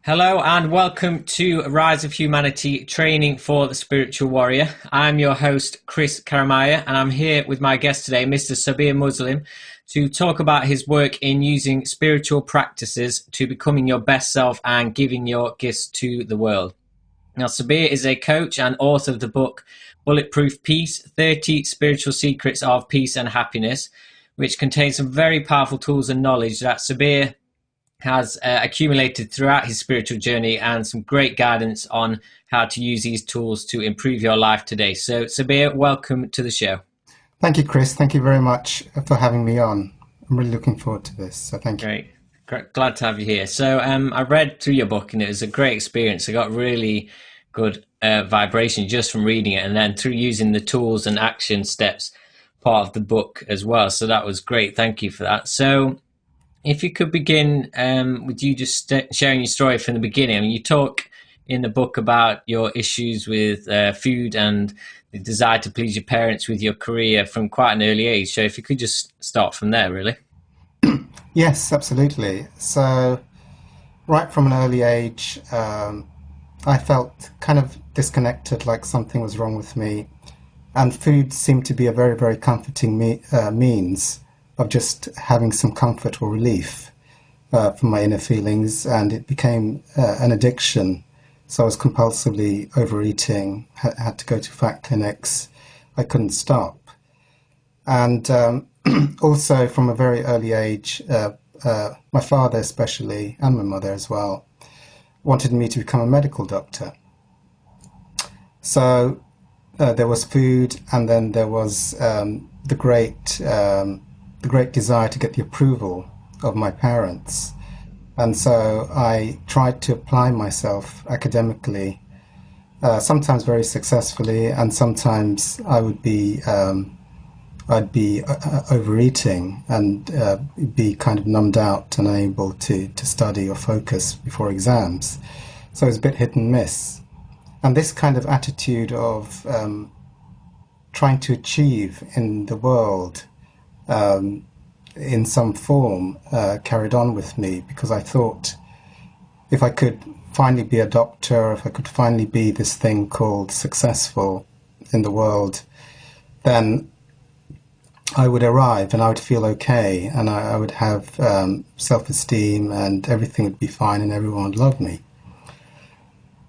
Hello and welcome to Rise of Humanity Training for the Spiritual Warrior. I'm your host, Chris Karamaya, and I'm here with my guest today, Mr. Sabbir Muslim, to talk about his work in using spiritual practices to becoming your best self and giving your gifts to the world. Now, Sabbir is a coach and author of the book Bulletproof Peace, 30 Spiritual Secrets of Peace and Happiness, which contains some very powerful tools and knowledge that Sabbir has accumulated throughout his spiritual journey, and some great guidance on how to use these tools to improve your life today. So, Sabbir, welcome to the show. Thank you, Chris. Thank you very much for having me on. I'm really looking forward to this, so thank you. Great. Glad to have you here. So I read through your book, and it was a great experience. I got really good vibration just from reading it, and then through using the tools and action steps part of the book as well. So that was great. Thank you for that. So if you could begin with you just sharing your story from the beginning. I mean, you talk in the book about your issues with food and the desire to please your parents with your career from quite an early age. So if you could just start from there, really. Yes, absolutely. So right from an early age, I felt kind of disconnected, like something was wrong with me. And food seemed to be a very, very comforting means of just having some comfort or relief from my inner feelings, and it became an addiction. So I was compulsively overeating, had to go to fat clinics. I couldn't stop. And also from a very early age, my father especially, and my mother as well, wanted me to become a medical doctor. So there was food, and then there was the great desire to get the approval of my parents. And so I tried to apply myself academically, sometimes very successfully, and sometimes I'd be overeating and be kind of numbed out and unable to study or focus before exams. So it was a bit hit and miss. And this kind of attitude of trying to achieve in the world in some form carried on with me, because I thought if I could finally be a doctor, if I could finally be this thing called successful in the world, then I would arrive and I would feel okay, and I would have self-esteem, and everything would be fine and everyone would love me.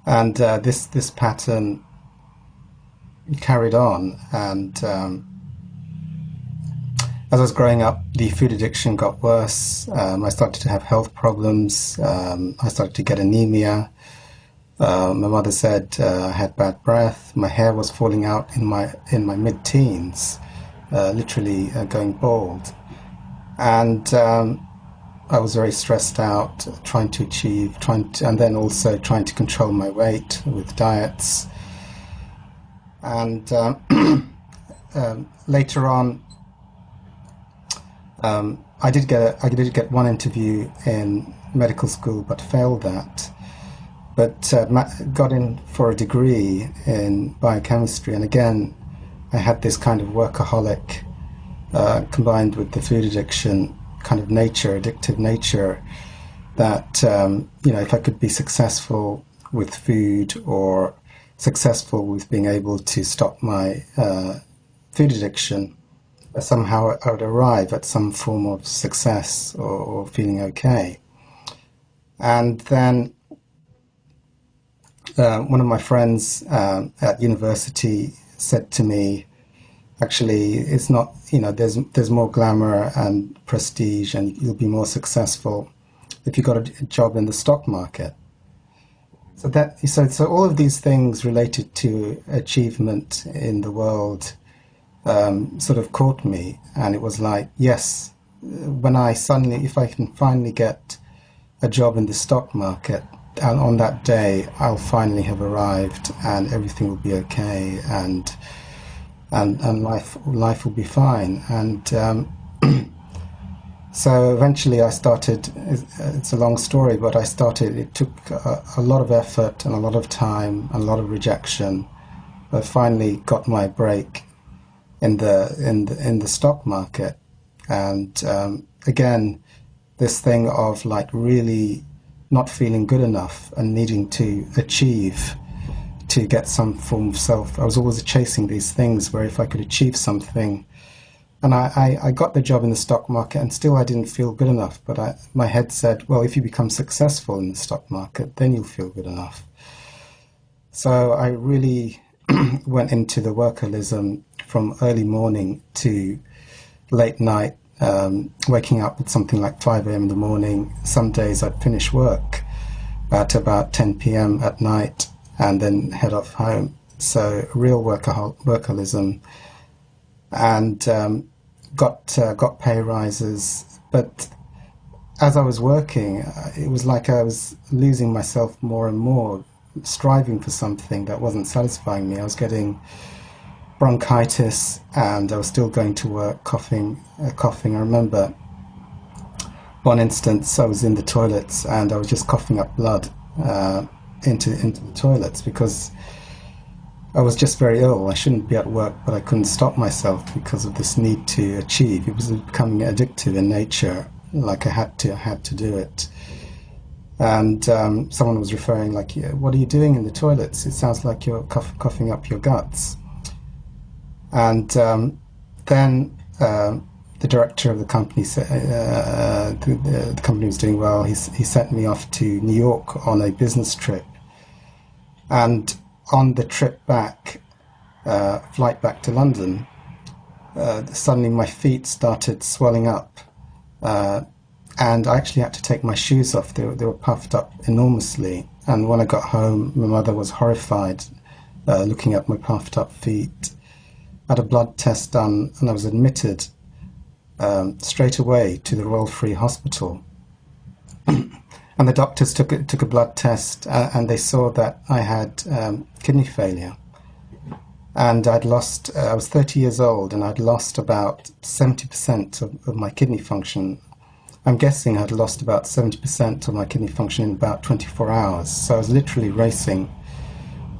And this pattern carried on, and as I was growing up, the food addiction got worse. I started to have health problems. I started to get anemia. My mother said I had bad breath. My hair was falling out in my mid-teens, literally going bald. And I was very stressed out, trying to achieve, and then also trying to control my weight with diets. And later on, I did get one interview in medical school, but failed that. But got in for a degree in biochemistry, and again, I had this kind of workaholic combined with the food addiction kind of addictive nature, that if I could be successful with food or successful with being able to stop my food addiction, somehow I would arrive at some form of success or feeling okay. And then one of my friends at university said to me, actually, it's not, there's more glamour and prestige, and you'll be more successful if you got a job in the stock market. So all of these things related to achievement in the world sort of caught me, and it was like, yes, if I can finally get a job in the stock market, and on that day I'll finally have arrived, and everything will be okay, and life will be fine. And so eventually I started. It's a long story, but it took a lot of effort and a lot of time and a lot of rejection. I finally got my break in the stock market, and again, this thing of like really not feeling good enough and needing to achieve to get some form of self. I was always chasing these things where if I could achieve something, and I got the job in the stock market and still I didn't feel good enough. But my head said, well, if you become successful in the stock market, then you'll feel good enough. So I really went into the workaholism from early morning to late night, waking up at something like 5 a.m. in the morning. Some days I'd finish work at about 10 p.m. at night and then head off home. So real workaholism, and got pay rises. But as I was working, it was like I was losing myself more and more, striving for something that wasn't satisfying me. I was getting bronchitis and I was still going to work coughing. I remember one instance I was in the toilets and I was just coughing up blood into the toilets because I was just very ill. I shouldn't be at work, but I couldn't stop myself because of this need to achieve. It was becoming addictive in nature, like I had to do it. And someone was referring like, yeah, what are you doing in the toilets? It sounds like you're coughing up your guts. And then the director of the company said the company was doing well. He sent me off to New York on a business trip. And on the trip back, flight back to London, suddenly my feet started swelling up. And I actually had to take my shoes off. They were puffed up enormously. And when I got home, my mother was horrified looking at my puffed up feet. I had a blood test done and I was admitted straight away to the Royal Free Hospital. And the doctors took a blood test and they saw that I had kidney failure. And I was 30 years old and I'd lost about 70% of my kidney function. I'm guessing I'd lost about 70% of my kidney function in about 24 hours. So I was literally racing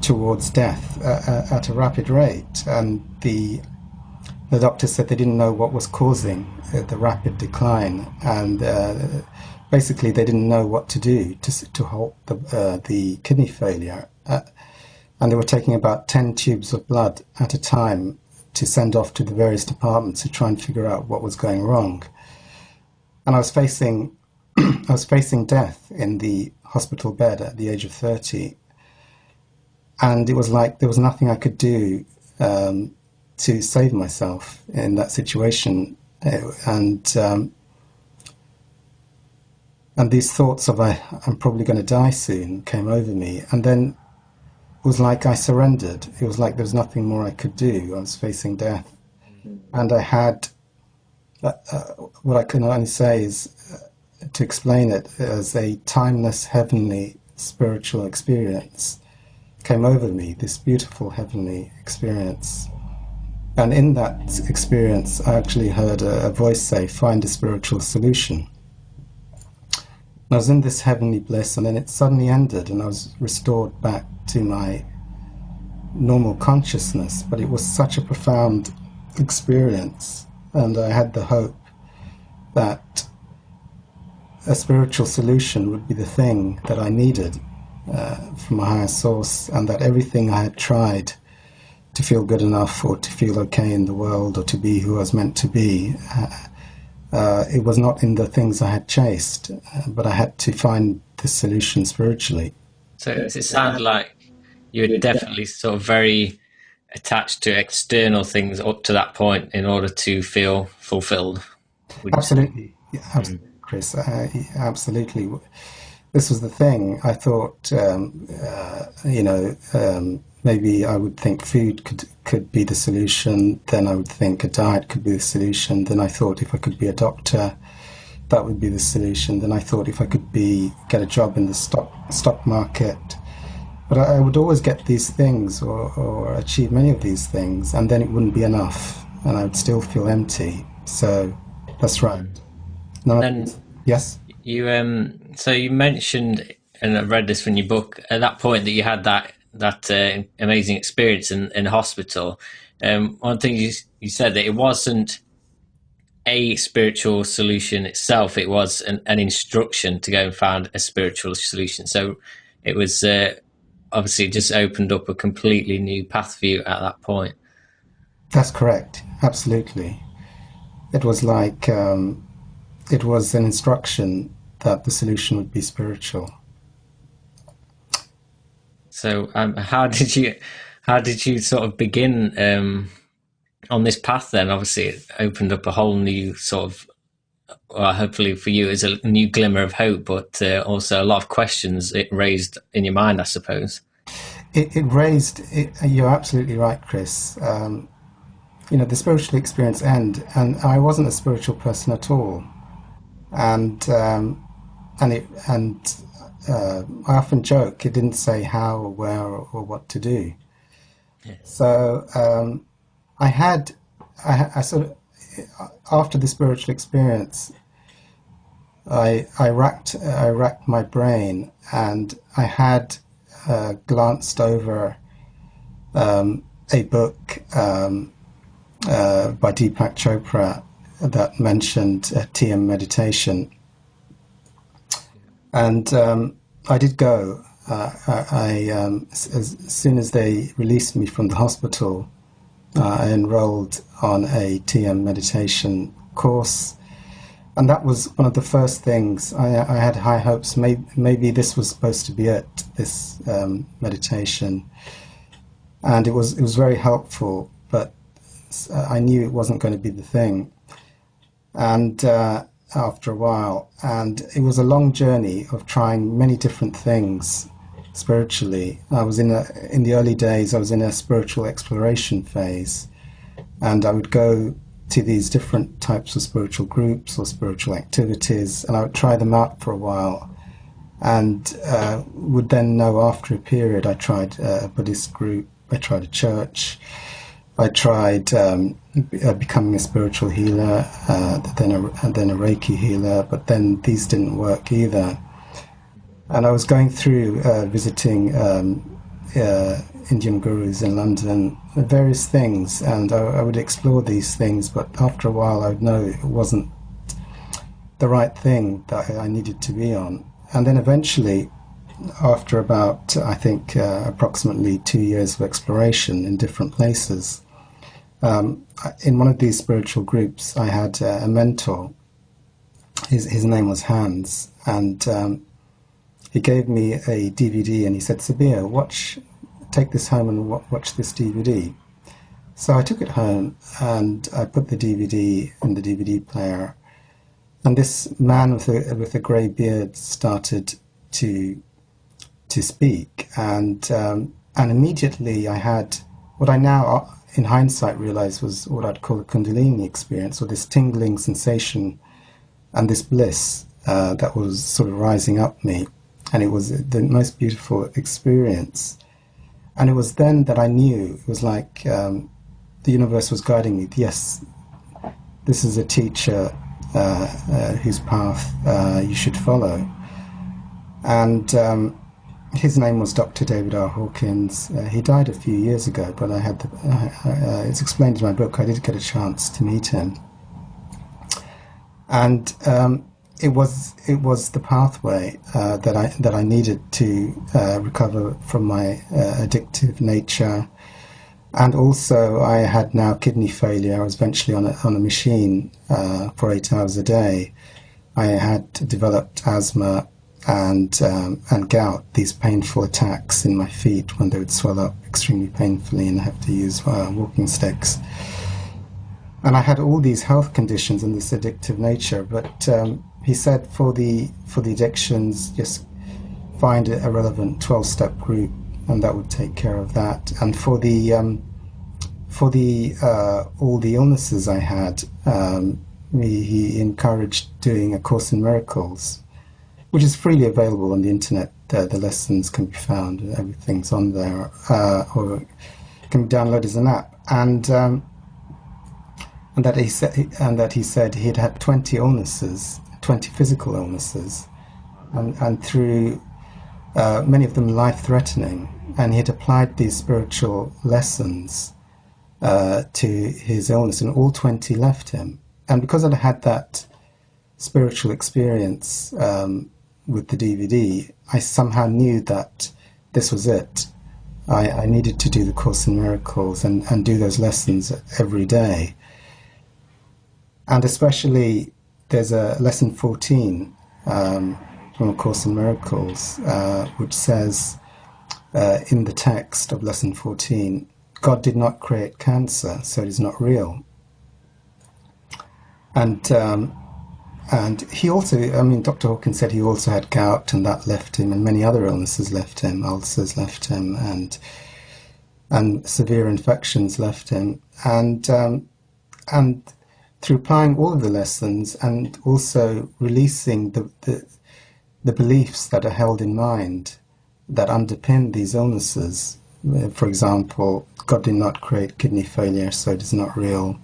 towards death at a rapid rate. And the doctor said they didn't know what was causing the rapid decline. And basically they didn't know what to do to halt the kidney failure. And they were taking about 10 tubes of blood at a time to send off to the various departments to try and figure out what was going wrong. And I was facing death in the hospital bed at the age of 30. And it was like there was nothing I could do to save myself in that situation. And these thoughts of I'm probably going to die soon came over me. And then it was like I surrendered. It was like there was nothing more I could do. I was facing death. And I had, what I can only say is, to explain it, as a timeless, heavenly, spiritual experience came over me, this beautiful, heavenly experience. And in that experience, I actually heard a voice say, find a spiritual solution. And I was in this heavenly bliss, and then it suddenly ended, and I was restored back to my normal consciousness. But it was such a profound experience, and I had the hope that a spiritual solution would be the thing that I needed from a higher source, and that everything I had tried to feel good enough or to feel okay in the world or to be who I was meant to be, it was not in the things I had chased, but I had to find the solution spiritually. So it sounded like you were definitely sort of very attached to external things up to that point in order to feel fulfilled. Absolutely. Yeah, absolutely, Chris. Absolutely. This was the thing. I thought, maybe I would think food could be the solution. Then I would think a diet could be the solution. Then I thought if I could be a doctor, that would be the solution. Then I thought if I could get a job in the stock market. But I would always get these things or achieve many of these things, and then it wouldn't be enough, and I would still feel empty. So that's right. No, and yes? So you mentioned, and I read this from your book, at that point that you had that amazing experience in hospital. One thing you said that it wasn't a spiritual solution itself. It was an instruction to go and find a spiritual solution. So it was obviously just opened up a completely new path for you at that point. That's correct. Absolutely. It was like it was an instruction that the solution would be spiritual. So how did you sort of begin on this path then? Obviously it opened up a whole new sort of, well, hopefully for you is a new glimmer of hope, but also a lot of questions it raised in your mind, I suppose. You're absolutely right, Chris. The spiritual experience end, and I wasn't a spiritual person at all, and I often joke it didn't say how or where or what to do. Yeah. So I sort of, after the spiritual experience, I racked my brain, and I had glanced over a book by Deepak Chopra that mentioned TM meditation, and I did go. As soon as they released me from the hospital, I enrolled on a TM meditation course, and that was one of the first things. I had high hopes. Maybe this was supposed to be it, this meditation, and it was very helpful. But I knew it wasn't going to be the thing. And after a while, and it was a long journey of trying many different things spiritually. I was in the early days, I was in a spiritual exploration phase, and I would go to these different types of spiritual groups or spiritual activities, and I would try them out for a while, and would then know after a period. I tried a Buddhist group, I tried a church, I tried becoming a spiritual healer, then a Reiki healer, but then these didn't work either. And I was going through visiting Indian gurus in London, various things, and I would explore these things, but after a while I would know it wasn't the right thing that I needed to be on. And then eventually, after about, I think, approximately 2 years of exploration in different places, in one of these spiritual groups, I had a mentor. His name was Hans, and he gave me a DVD, and he said, "Sabbir, take this home and watch this DVD." So I took it home, and I put the DVD in the DVD player, and this man with a grey beard started to speak, and immediately I had what I now, in hindsight, realize was what I'd call a Kundalini experience, or this tingling sensation and this bliss that was sort of rising up me. And it was the most beautiful experience. And it was then that I knew, it was like the universe was guiding me. Yes, this is a teacher whose path you should follow. And his name was Dr David R Hawkins. He died a few years ago, but I had it's explained in my book. I did get a chance to meet him, and it was the pathway that I needed to recover from my addictive nature, and also I had now kidney failure. I was eventually on a machine for 8 hours a day. I had developed asthma and gout, these painful attacks in my feet when they would swell up extremely painfully, and I have to use walking sticks. And I had all these health conditions and this addictive nature, but he said for the addictions, just find a relevant 12-step group, and that would take care of that. And for the all the illnesses I had, he encouraged doing A Course in Miracles, which is freely available on the internet. The lessons can be found, everything's on there, or can be downloaded as an app. And that he said he'd had 20 illnesses, 20 physical illnesses, and through many of them life-threatening, and he'd applied these spiritual lessons to his illness, and all 20 left him. and because I'd had that spiritual experience with the DVD, I somehow knew that this was it. I needed to do the Course in Miracles and do those lessons every day. And especially, there's a lesson 14 from A Course in Miracles, which says in the text of lesson 14, God did not create cancer, so it is not real. And he also, I mean, Dr. Hawkins said he also had gout, and that left him, and many other illnesses left him, ulcers left him, and severe infections left him. And through applying all of the lessons and also releasing the beliefs that are held in mind that underpin these illnesses, for example, God did not create kidney failure, so it is not real.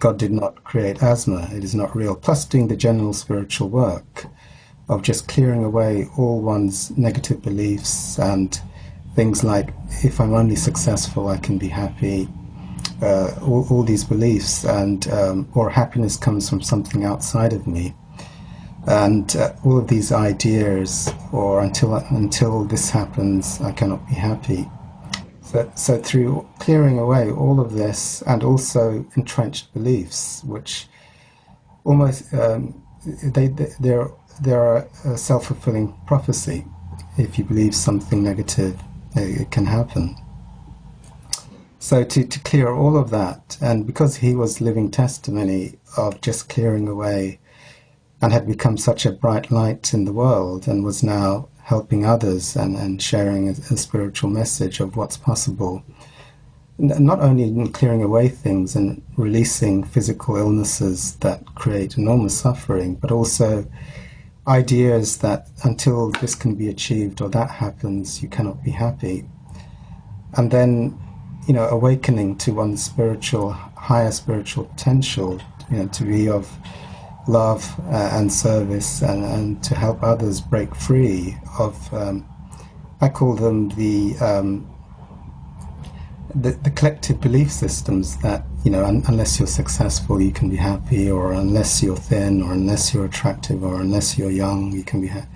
God did not create asthma, it is not real. Plus doing the general spiritual work of just clearing away all one's negative beliefs and things like, if I'm only successful, I can be happy. All these beliefs, and or happiness comes from something outside of me. And all of these ideas, or until this happens, I cannot be happy. So through clearing away all of this, and also entrenched beliefs, which almost they're a self-fulfilling prophecy. If you believe something negative, it can happen. So to clear all of that, and because he was living testimony of just clearing away, and had become such a bright light in the world, and was now helping others and sharing a spiritual message of what's possible, not only in clearing away things and releasing physical illnesses that create enormous suffering, but also ideas that until this can be achieved or that happens, you cannot be happy. And then, awakening to one's higher spiritual potential, to be of love and service, and to help others break free of, I call them the collective belief systems that, unless you're successful, you can be happy, or unless you're thin, or unless you're attractive, or unless you're young, you can be happy.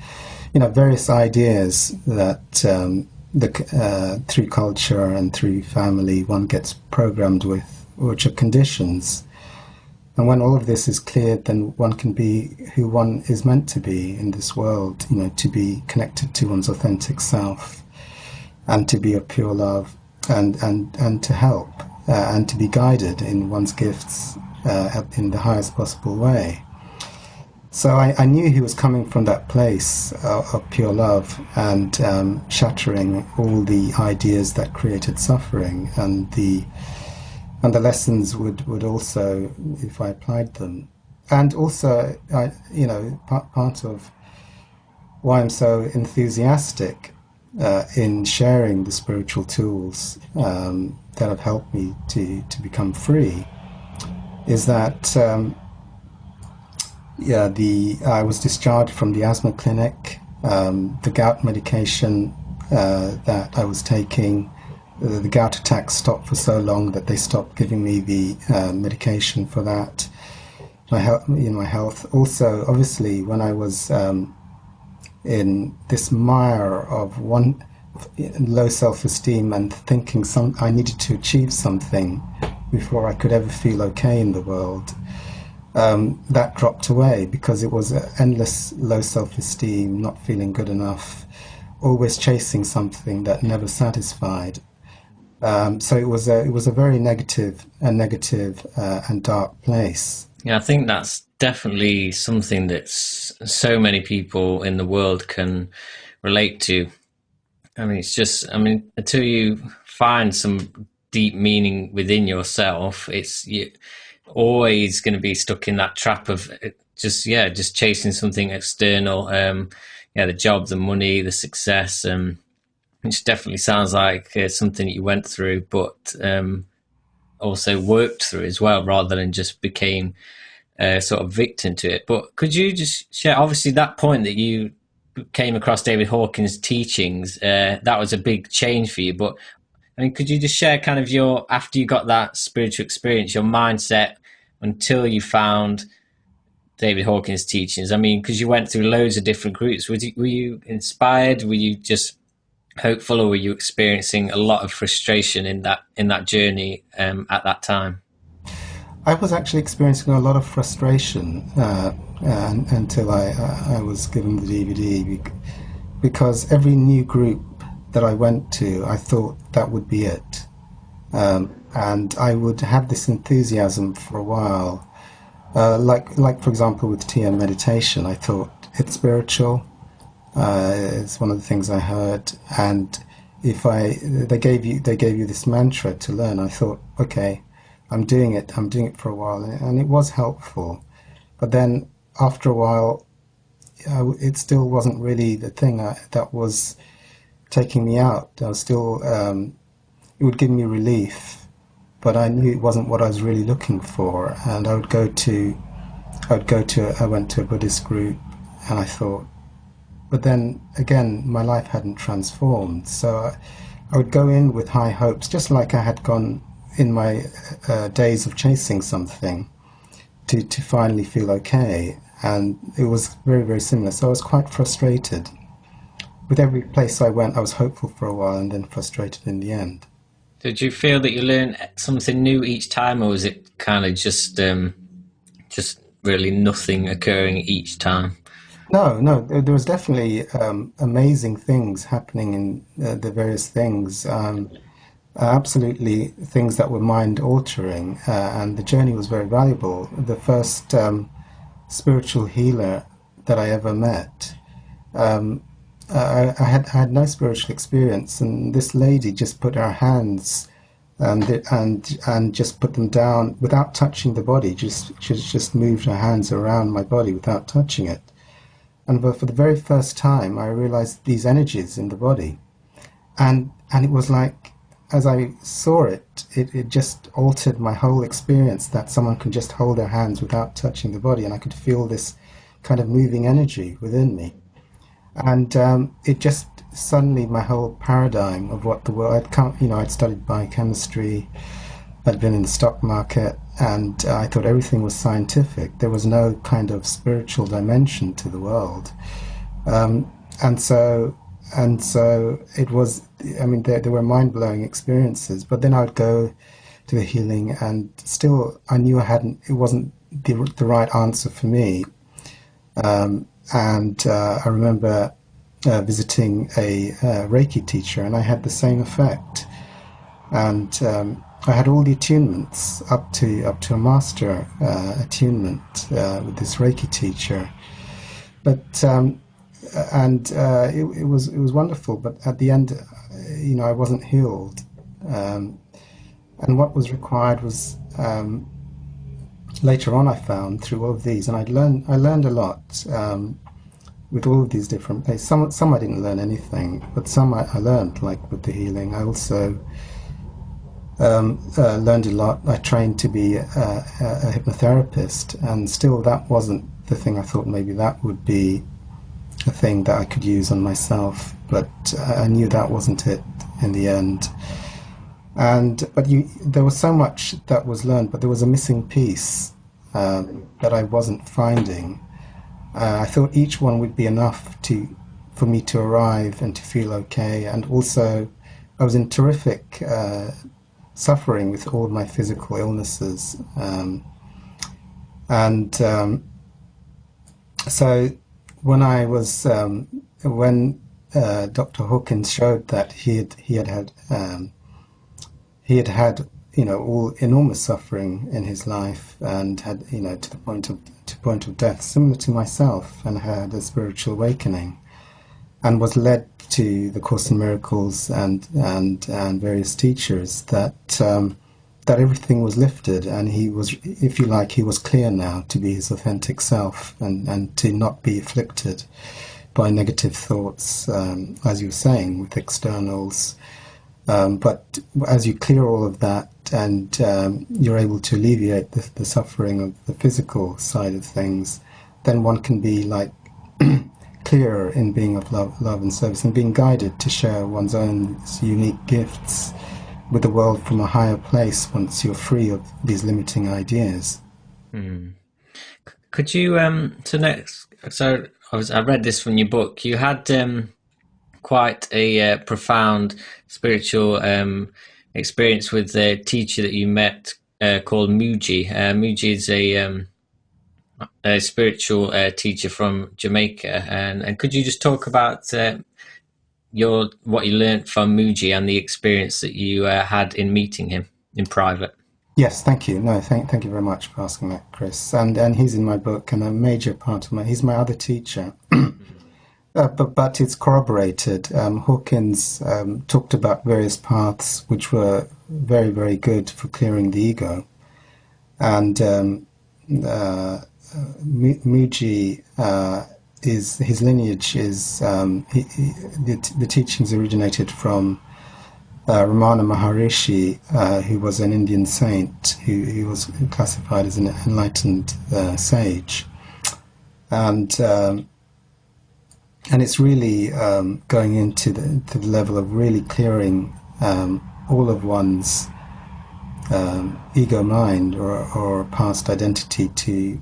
Various ideas that through culture and through family one gets programmed with, which are conditions. And when all of this is cleared, then one can be who one is meant to be in this world, to be connected to one's authentic self, and to be of pure love, and to help, and to be guided in one's gifts in the highest possible way. So I knew he was coming from that place of pure love, and shattering all the ideas that created suffering, and the lessons would also, if I applied them. And also, part of why I'm so enthusiastic in sharing the spiritual tools that have helped me to become free is that I was discharged from the asthma clinic. The gout medication that I was taking, the gout attacks stopped for so long that they stopped giving me the medication for that. My health. Also, obviously, when I was in this mire of low self-esteem and thinking I needed to achieve something before I could ever feel okay in the world, that dropped away, because it was endless low self-esteem, not feeling good enough, always chasing something that never satisfied. So it was a very negative and dark place. Yeah, I think that's definitely something that so many people in the world can relate to. I mean, it's just, until you find some deep meaning within yourself, you're always going to be stuck in that trap of just chasing something external. The job, the money, the success, which definitely sounds like something that you went through, but also worked through as well, rather than just became sort of victim to it. But could you just share, obviously, that point that you came across David Hawkins' teachings, that was a big change for you. But could you just share kind of after you got that spiritual experience, your mindset until you found David Hawkins' teachings? I mean, because you went through loads of different groups. Were you inspired? Were you just hopeful, or were you experiencing a lot of frustration in that journey at that time? I was actually experiencing a lot of frustration until I was given the DVD, because every new group that I went to, I thought that would be it. And I would have this enthusiasm for a while. Like for example, with TM meditation, I thought it's spiritual. It's one of the things I heard, and if they gave you this mantra to learn, I thought, okay, I'm doing it for a while, and it was helpful. But then after a while, it still wasn't really the thing that was taking me out. I was still, it would give me relief, but I knew it wasn't what I was really looking for. And I went to a Buddhist group, and I thought, but then again, my life hadn't transformed. So I would go in with high hopes, just like I had gone in my days of chasing something, to finally feel okay. And it was very, very similar. So I was quite frustrated. With every place I went, I was hopeful for a while and then frustrated in the end. Did you feel that you learned something new each time, or was it kind of just really nothing occurring each time? No, there was definitely amazing things happening in the various things. Absolutely things that were mind altering, and the journey was very valuable. The first spiritual healer that I ever met, I had no spiritual experience, and this lady just put her hands and just put them down without touching the body. She just moved her hands around my body without touching it. And for the very first time, I realized these energies in the body, and it was like, as I saw it, it just altered my whole experience, that someone can just hold their hands without touching the body, and I could feel this kind of moving energy within me. And it just suddenly, my whole paradigm of what the world, I'd studied biochemistry, I'd been in the stock market, and I thought everything was scientific. There was no kind of spiritual dimension to the world. And so it was, I mean, there were mind-blowing experiences, but then I would go to the healing, and still I knew it wasn't the right answer for me. I remember visiting a Reiki teacher, and I had the same effect. And I had all the attunements up to a master attunement with this Reiki teacher. But it was wonderful. But at the end, I wasn't healed. And what was required was, later on I found through all of these, and I learned a lot with all of these different places. Some I didn't learn anything, but some I learned, like with the healing. I also learned a lot. I trained to be a hypnotherapist, and still that wasn't the thing. I thought maybe that would be a thing that I could use on myself, but I knew that wasn't it in the end. But there was so much that was learned, but there was a missing piece that I wasn't finding. I thought each one would be enough for me to arrive and to feel okay. And also, I was in terrific suffering with all of my physical illnesses. So when I was when Dr. Hawkins showed that he had had all enormous suffering in his life, and had to the point of death, similar to myself, and had a spiritual awakening, and was led to the Course in Miracles and various teachers, that everything was lifted, and he was, if you like, he was clear now to be his authentic self, and to not be afflicted by negative thoughts, as you were saying, with externals. But as you clear all of that, and you're able to alleviate the suffering of the physical side of things, then one can be like clearer in being of love and service, and being guided to share one's own unique gifts with the world from a higher place once you're free of these limiting ideas. Hmm. Could you so next? So I read this from your book. You had quite a profound spiritual experience with a teacher that you met called Muji. Muji is a spiritual teacher from Jamaica, and could you just talk about your what you learned from Muji and the experience that you had in meeting him in private? Yes, thank you. No, thank you very much for asking that, Chris. And he's in my book and a major part of he's my other teacher. But it's corroborated. Hawkins talked about various paths which were very, very good for clearing the ego. And Muji is his lineage is the teachings originated from Ramana Maharishi, who was an Indian saint who was classified as an enlightened sage, and it's really going into to the level of really clearing all of one's ego mind or past identity to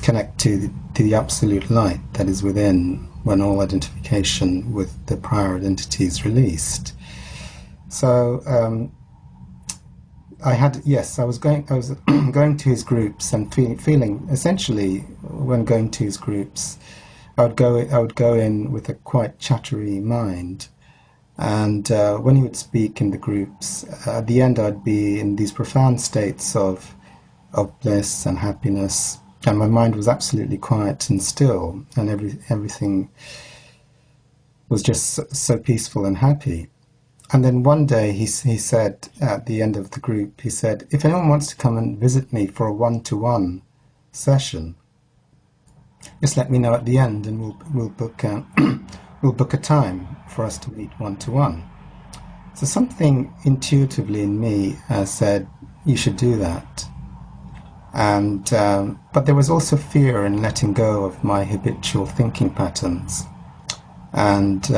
connect to the absolute light that is within when all identification with the prior identity is released. So I was going going to his groups and feeling essentially when going to his groups, I would go in with a quite chattery mind. And when he would speak in the groups, at the end I'd be in these profound states of bliss and happiness, and my mind was absolutely quiet and still, and everything was just so peaceful and happy. And then one day he said at the end of the group, he said, if anyone wants to come and visit me for a one-to-one session, just let me know at the end, and we'll book we'll book a time for us to meet one-to-one. So something intuitively in me said, you should do that. And but there was also fear in letting go of my habitual thinking patterns, and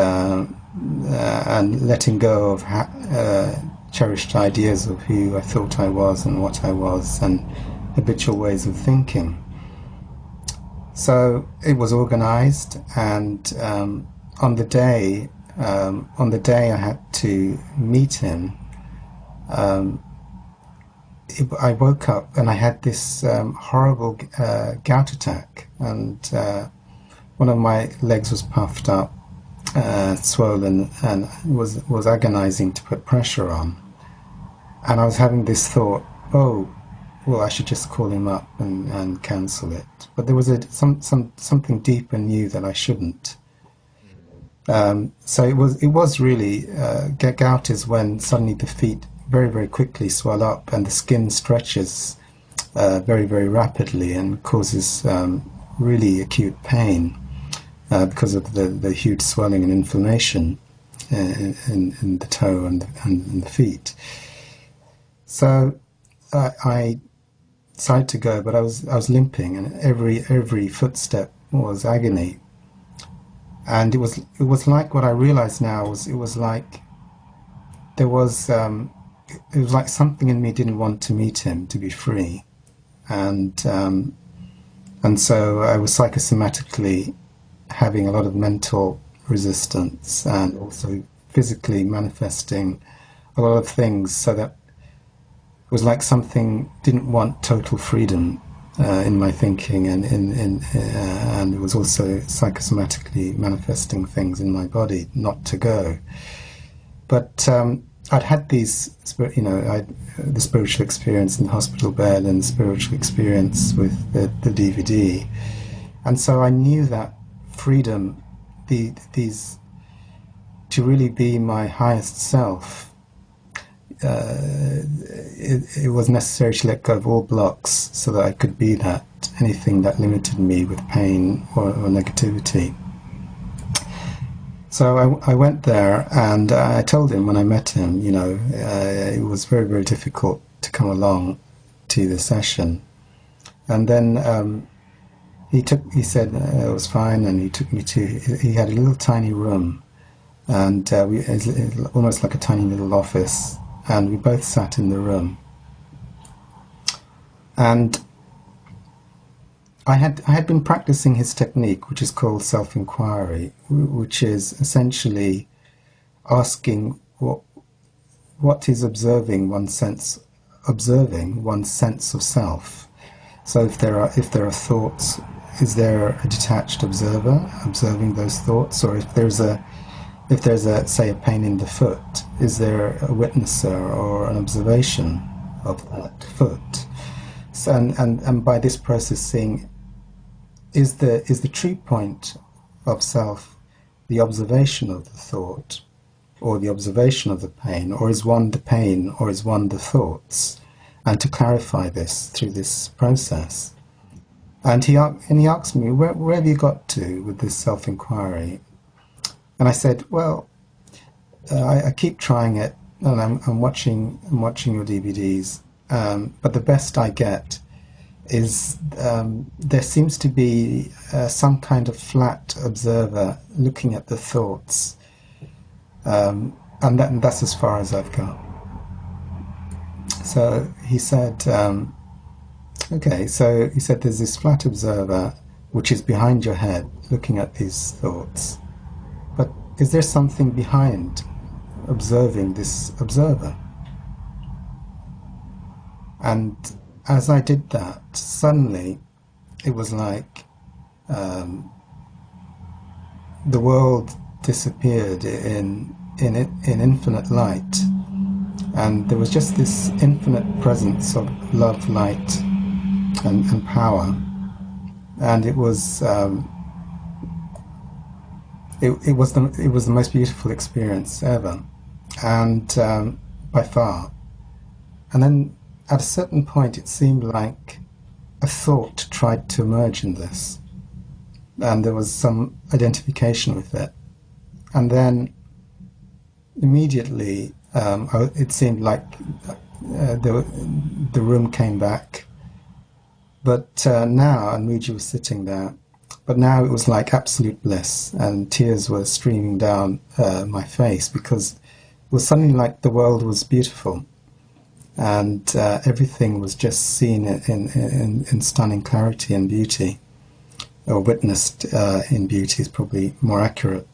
letting go of cherished ideas of who I thought I was and what I was, and habitual ways of thinking. So it was organized, and on the day I had to meet him, I woke up and I had this horrible gout attack, and one of my legs was puffed up, swollen, and was agonizing to put pressure on. And I was having this thought, oh, well, I should just call him up and cancel it. But there was something deep and new that I shouldn't. So it was really gout is when suddenly the feet very, very quickly swell up and the skin stretches very, very rapidly and causes really acute pain because of the huge swelling and inflammation in the toe and the feet. So I decided to go, but I was limping, and every footstep was agony. And it was like, what I realize now was, it was like there was it was like something in me didn't want to meet him, to be free, and so I was psychosomatically having a lot of mental resistance, and also physically manifesting a lot of things, so that it was like something didn't want total freedom in my thinking, and and it was also psychosomatically manifesting things in my body not to go. But I'd had these, the spiritual experience in the hospital bed and the spiritual experience with the DVD, and so I knew that freedom, these to really be my highest self, it was necessary to let go of all blocks so that I could be that, anything that limited me with pain or negativity. So I went there, and I told him when I met him, it was very, very difficult to come along to the session. And then he said it was fine, and he took me he had a little tiny room, and almost like a tiny little office, and we both sat in the room. And I had been practicing his technique, which is called self-inquiry, which is essentially asking what is observing one's sense of self. So if there are thoughts, is there a detached observer observing those thoughts? Or if there's a say a pain in the foot, is there a witnesser or an observation of that foot? So, and by this process, seeing is the true point of self the observation of the thought, or the observation of the pain, or is one the pain, or is one the thoughts? And to clarify this through this process. And he asked me, where have you got to with this self-inquiry? And I said, well, I keep trying it, and I'm watching your DVDs, but the best I get is there seems to be some kind of flat observer looking at the thoughts, and that's as far as I've got. So he said, okay, so he said there's this flat observer which is behind your head looking at these thoughts, but is there something behind observing this observer? And as I did that, suddenly it was like the world disappeared in infinite light, and there was just this infinite presence of love, light, and power, and it was it was the most beautiful experience ever, and by far. And then at a certain point, it seemed like a thought tried to emerge in this, and there was some identification with it. And then immediately, it seemed like the room came back. But now, and Muji was sitting there, but now it was like absolute bliss, and tears were streaming down my face, because it was suddenly like the world was beautiful. And everything was just seen in stunning clarity and beauty, or witnessed in beauty is probably more accurate.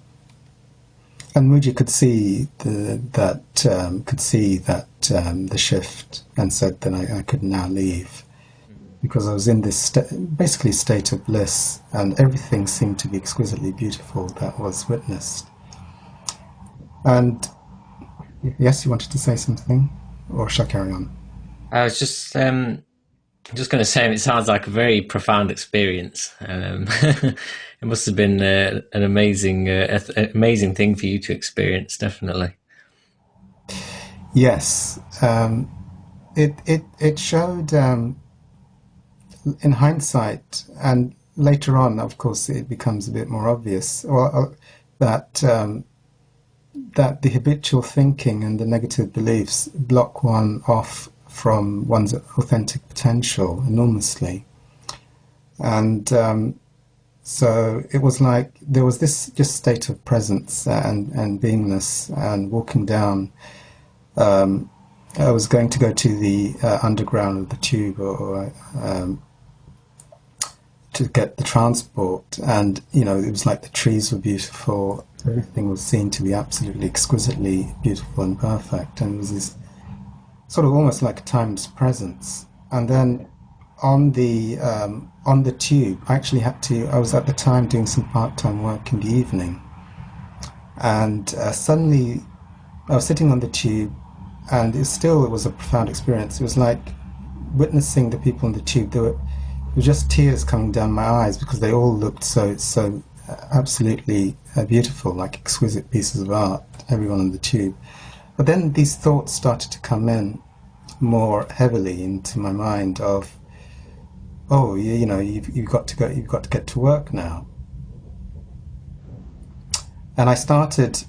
And Muji could see the shift, and said that I could now leave, because I was in this basically state of bliss, and everything seemed to be exquisitely beautiful that was witnessed. And yes, you wanted to say something? Or shall I carry on? I was just going to say, it sounds like a very profound experience. It must have been an amazing thing for you to experience, definitely. Yes, it showed in hindsight, and later on, of course, it becomes a bit more obvious, that the habitual thinking and the negative beliefs block one off from one's authentic potential enormously. And so it was like there was this just state of presence and beingness, and walking down. I was going to go to the underground of the tube, or to get the transport, and it was like the trees were beautiful. Everything was seen to be absolutely exquisitely beautiful and perfect, and it was this sort of almost like a timeless presence. And then on the tube, I actually I was at the time doing some part-time work in the evening, and suddenly I was sitting on the tube, and it was a profound experience. It was like witnessing the people in the tube. There were just tears coming down my eyes, because they all looked so absolutely beautiful, like exquisite pieces of art, everyone on the tube. But then these thoughts started to come in more heavily into my mind of, oh, you've got to get to work now. And I started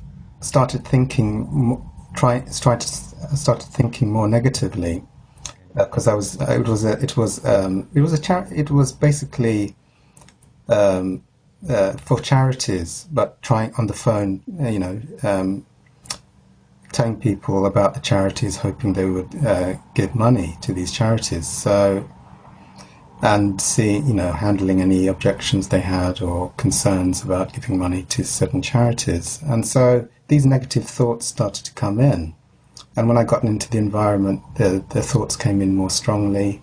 thinking more negatively, because it was basically for charities, but trying on the phone, telling people about the charities, hoping they would give money to these charities. So and see, handling any objections they had or concerns about giving money to certain charities. And so these negative thoughts started to come in. And when I got into the environment, the thoughts came in more strongly.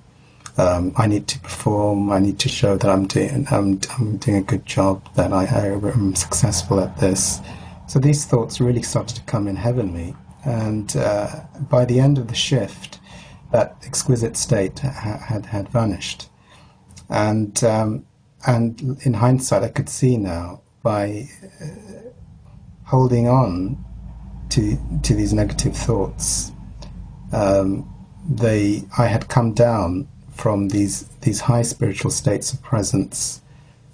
I need to perform. I need to show that I'm doing a good job, that I am successful at this. So these thoughts really started to come in heavily. And by the end of the shift, that exquisite state had vanished. And in hindsight, I could see now, by holding on to these negative thoughts, I had come down from these high spiritual states of presence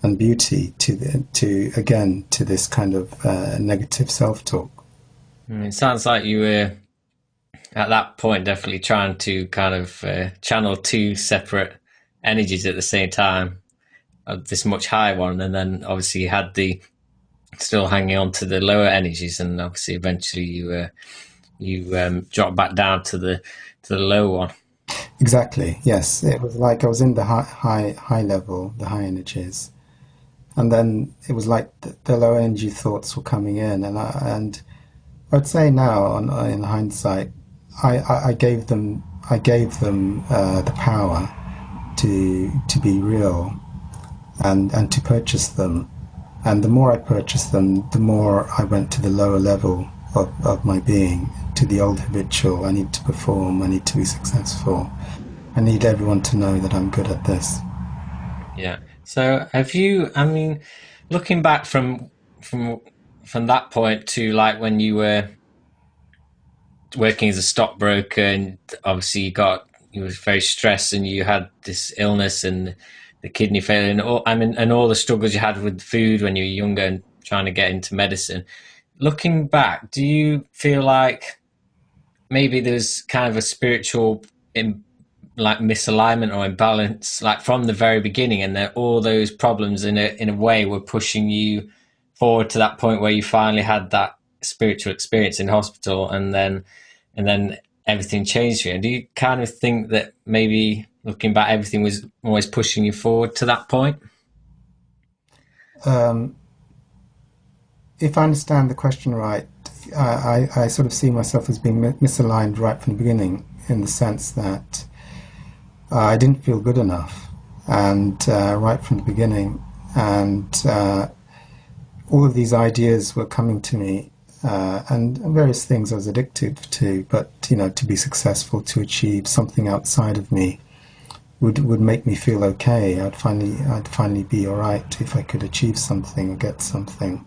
and beauty to this kind of negative self-talk. It sounds like you were at that point definitely trying to kind of channel two separate energies at the same time, this much higher one, and then obviously you had the still hanging on to the lower energies, and obviously eventually you dropped back down to the lower one. Exactly. Yes, it was like I was in the high level, the high energies, and then it was like the low energy thoughts were coming in, and I'd say now, in hindsight, I gave them the power to be real, and to purchase them. And the more I purchased them, the more I went to the lower level of my being, to the old habitual. I need to perform. I need to be successful. I need everyone to know that I'm good at this. Yeah. So have you? I mean, looking back from that point to like when you were working as a stockbroker, and obviously you were very stressed, and you had this illness and the kidney failure, and all the struggles you had with food when you were younger and trying to get into medicine. Looking back, do you feel like maybe there's kind of a spiritual misalignment or imbalance, like from the very beginning, and that all those problems in a way were pushing you forward to that point where you finally had that spiritual experience in hospital, and then everything changed for you? And do you kind of think that maybe looking back, everything was always pushing you forward to that point? If I understand the question right, I sort of see myself as being misaligned right from the beginning, in the sense that I didn't feel good enough, and right from the beginning, and all of these ideas were coming to me, and various things I was addicted to. But to be successful, to achieve something outside of me, would make me feel okay. I'd finally be all right if I could achieve something or get something.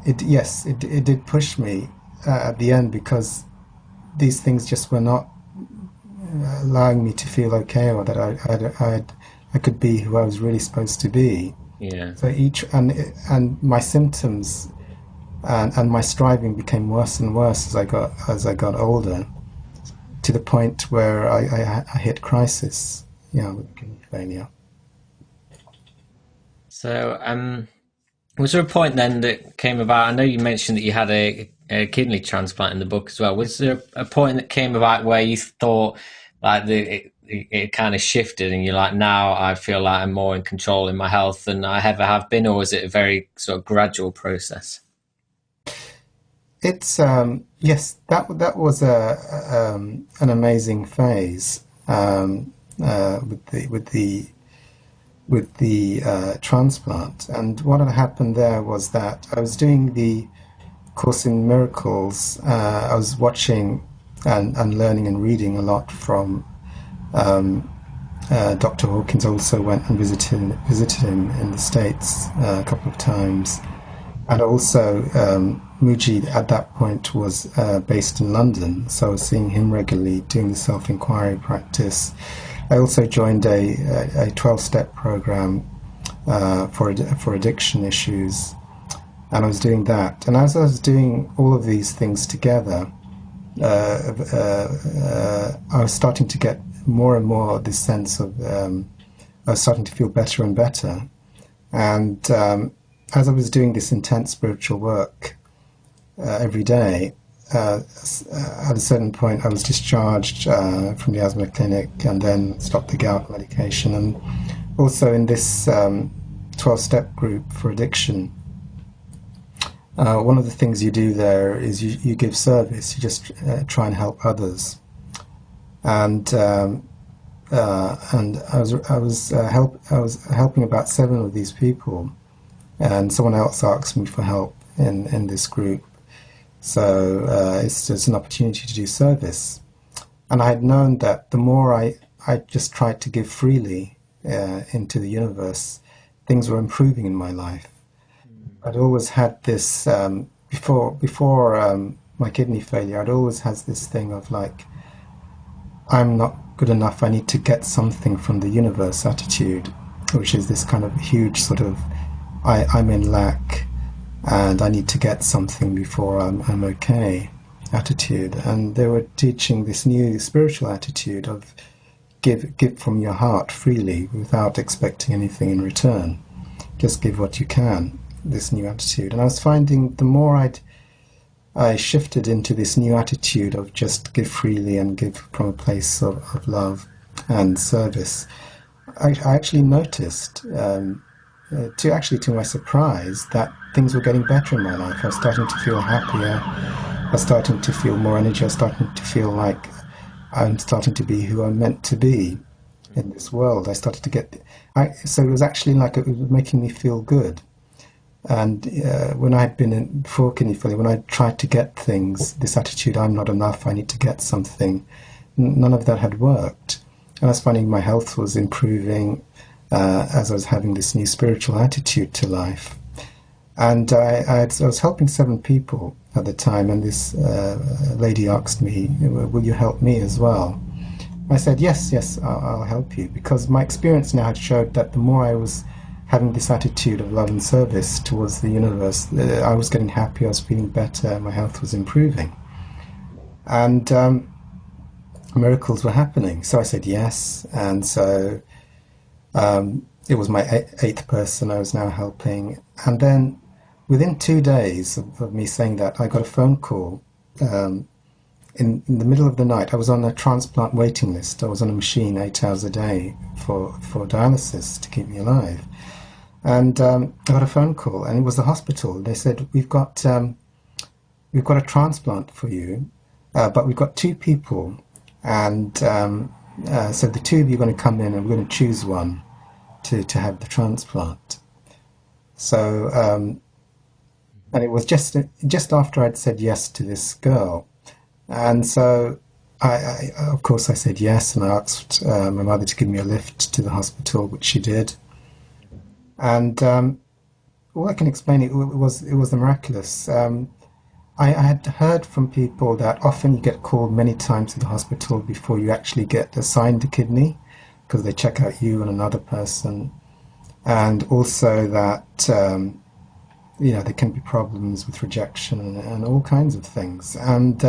It did push me at the end, because these things just were not allowing me to feel okay, or that I could be who I was really supposed to be. Yeah. So and my symptoms and my striving became worse and worse as I got older, to the point where I hit crisis, with kidney failure. So, was there a point then that came about? I know you mentioned that you had a kidney transplant in the book as well. Was there a point that came about where you thought like it kind of shifted, and you're like, now I feel like I'm more in control in my health than I ever have been, or was it a very sort of gradual process? It's yes, that was an amazing phase, with the transplant. And what had happened there was that I was doing the Course in Miracles. I was watching and learning and reading a lot from Dr. Hawkins. I also went and visited him in the States a couple of times. And also, Muji at that point was based in London, so I was seeing him regularly, doing the self-inquiry practice. I also joined a 12-step program for addiction issues, and I was doing that. And as I was doing all of these things together, I was starting to get more and more this sense of, I was starting to feel better and better. And as I was doing this intense spiritual work every day, at a certain point, I was discharged from the asthma clinic and then stopped the gout medication. And also in this 12-step group for addiction, one of the things you do there is you give service. You just try and help others. And I was helping about 7 of these people, and someone else asked me for help in this group. So it's just an opportunity to do service. And I had known that the more I just tried to give freely into the universe, things were improving in my life. I'd always had this, before my kidney failure, I'd always had this thing of like, I'm not good enough, I need to get something from the universe attitude, which is this kind of huge sort of, I'm in lack, and I need to get something before I'm okay attitude. And they were teaching this new spiritual attitude of give from your heart freely without expecting anything in return. Just give what you can, this new attitude. And I was finding the more I shifted into this new attitude of just give freely and give from a place of love and service, I actually noticed, to my surprise, that things were getting better in my life. I was starting to feel happier. I was starting to feel more energy. I was starting to feel like I'm starting to be who I'm meant to be in this world. I started to get... so it was actually like it was making me feel good. And when I had been in before kidney failure, when I tried to get things, this attitude, I'm not enough, I need to get something, none of that had worked. And I was finding my health was improving as I was having this new spiritual attitude to life. And I was helping 7 people at the time, and this lady asked me, will you help me as well? I said, yes, I'll help you, because my experience now had showed that the more I was having this attitude of love and service towards the universe, I was getting happier, I was feeling better, my health was improving. And miracles were happening. So I said yes, and so it was my 8th person I was now helping. And then within 2 days of me saying that, I got a phone call in the middle of the night. I was on a transplant waiting list. I was on a machine 8 hours a day for dialysis to keep me alive. And I got a phone call, and it was the hospital. They said, we've got a transplant for you, but we've got 2 people, and so the 2 of you are going to come in, and we're going to choose one to have the transplant. So, and it was just after I'd said yes to this girl, and so I of course I said yes, and I asked my mother to give me a lift to the hospital, which she did. And all I can explain, it was the miraculous. I had heard from people that often you get called many times to the hospital before you actually get assigned a kidney, because they check out you and another person, and also that there can be problems with rejection and all kinds of things. And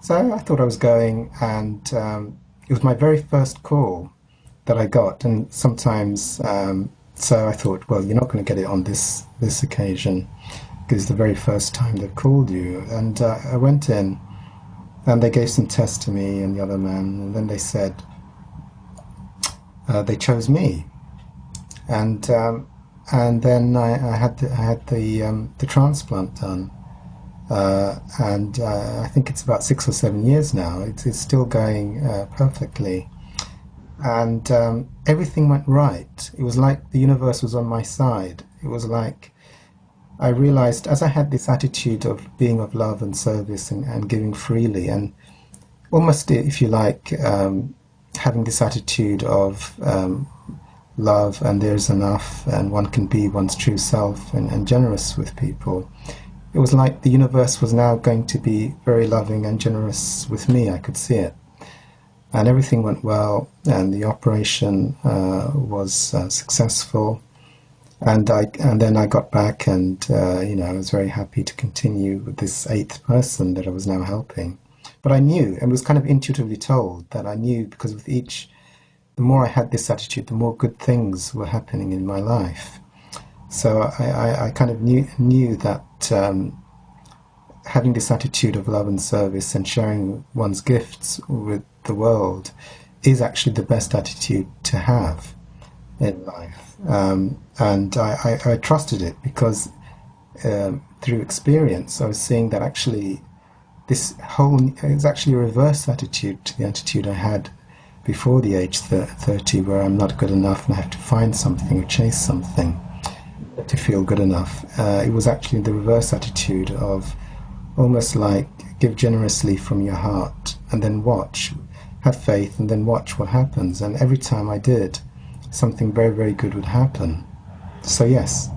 so I thought I was going, and it was my very first call that I got, and sometimes. So I thought, well, you're not going to get it on this occasion, because it's the very first time they've called you. And I went in, and they gave some tests to me and the other man, and then they said they chose me. And then I had the transplant done, and I think it's about 6 or 7 years now. It's still going perfectly. And everything went right. It was like the universe was on my side. It was like I realized, as I had this attitude of being of love and service and giving freely, and almost, if you like, having this attitude of love and there's enough and one can be one's true self and generous with people, it was like the universe was now going to be very loving and generous with me. I could see it. And everything went well, and the operation was successful. And then I got back, and I was very happy to continue with this 8th person that I was now helping. But I knew, and was kind of intuitively told that I knew, because with each, the more I had this attitude, the more good things were happening in my life. So I kind of knew that having this attitude of love and service and sharing one's gifts with the world is actually the best attitude to have in life. And I trusted it because through experience, I was seeing that actually it's actually a reverse attitude to the attitude I had before the age 30, where I'm not good enough and I have to find something or chase something to feel good enough. It was actually the reverse attitude of almost like give generously from your heart and then watch, have faith and then watch what happens. And every time I did, something very, very good would happen. So yes.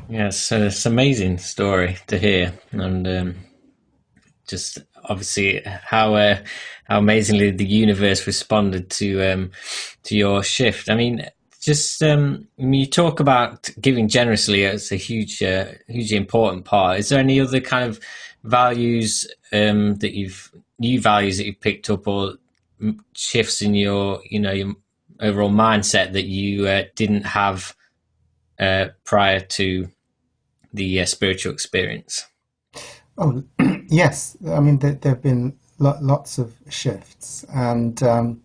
Yes, it's an amazing story to hear, and just obviously how amazingly the universe responded to your shift. I mean, just when you talk about giving generously, it's a hugely important part. Is there any other kind of values that new values that you've picked up, or shifts in your your overall mindset that you didn't have prior to the spiritual experience? Oh, yes. I mean, there have been lots of shifts, and one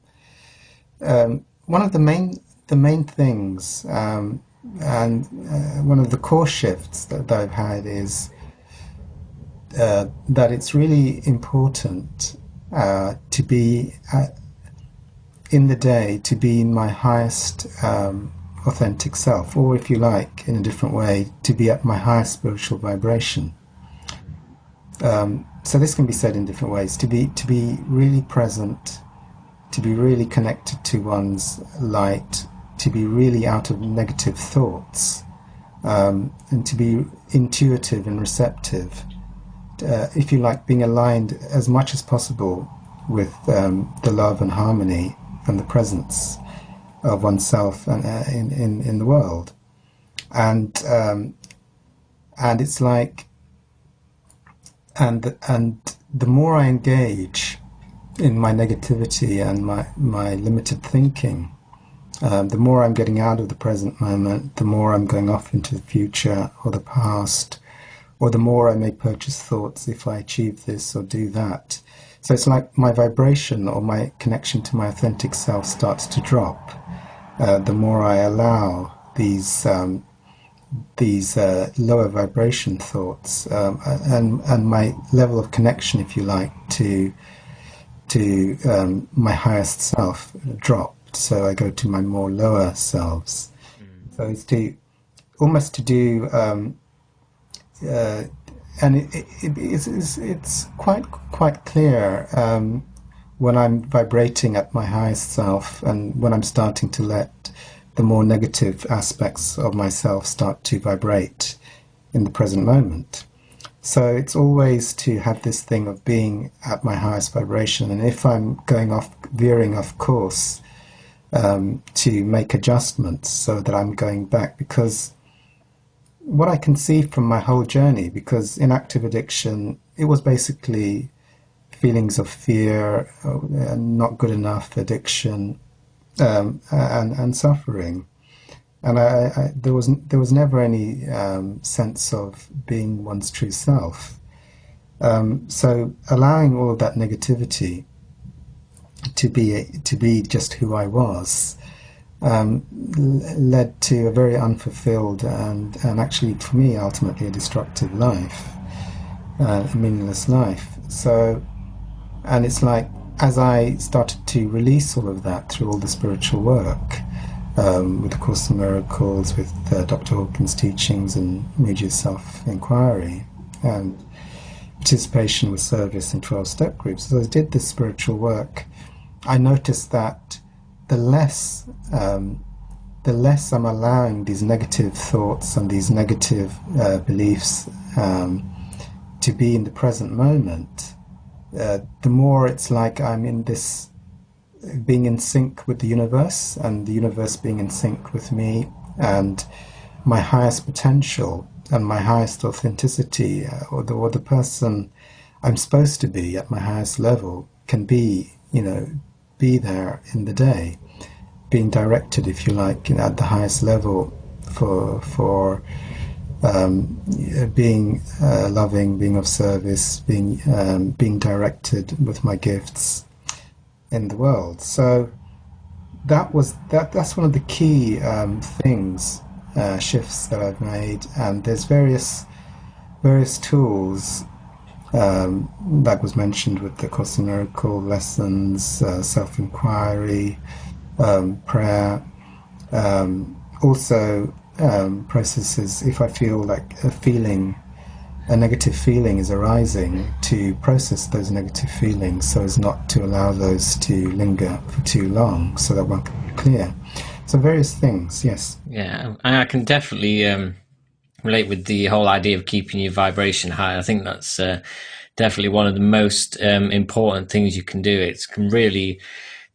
of the main things, and one of the core shifts that I've had is that it's really important to be in the day, to be in my highest authentic self, or if you like, in a different way, to be at my highest spiritual vibration. So this can be said in different ways. To be really present, to be really connected to one's light, to be really out of negative thoughts, and to be intuitive and receptive. If you like, being aligned as much as possible with the love and harmony and the presence of oneself and in the world, and it's like, and the more I engage in my negativity and my limited thinking, the more I'm getting out of the present moment, the more I'm going off into the future or the past, or the more I may purchase thoughts if I achieve this or do that. So it's like my vibration or my connection to my authentic self starts to drop. The more I allow these lower vibration thoughts, and my level of connection, if you like, to my highest self dropped. So I go to my more lower selves. So it's almost to do, and it's quite clear when I'm vibrating at my highest self, and when I'm starting to let the more negative aspects of myself start to vibrate in the present moment. So it's always to have this thing of being at my highest vibration, and if I'm veering off course, to make adjustments so that I'm going back. Because what I can see from my whole journey, because in active addiction, it was basically feelings of fear, not good enough addiction, and suffering. And there was never any sense of being one's true self. So allowing all of that negativity to be just who I was, led to a very unfulfilled and actually for me ultimately a destructive life, a meaningless life. So, and it's like, as I started to release all of that through all the spiritual work, with the Course in Miracles, with Dr. Hawkins' teachings and immediate self-inquiry, and participation with service in 12-step groups. As I did this spiritual work, I noticed that the less I'm allowing these negative thoughts and these negative beliefs to be in the present moment, the more it's like I'm in this, being in sync with the universe, and the universe being in sync with me, and my highest potential and my highest authenticity, or the person I'm supposed to be at my highest level, can be there in the day, being directed, if you like, at the highest level for being loving, being of service, being directed with my gifts in the world. So that's one of the key things, shifts that I've made. And there's various tools, that was mentioned with the Course in Miracle lessons, self-inquiry, prayer, also processes. If I feel like a negative feeling is arising, to process those negative feelings so as not to allow those to linger for too long, so that one can be clear. So various things, yes. Yeah, I can definitely relate with the whole idea of keeping your vibration high. I think that's definitely one of the most important things you can do. It can really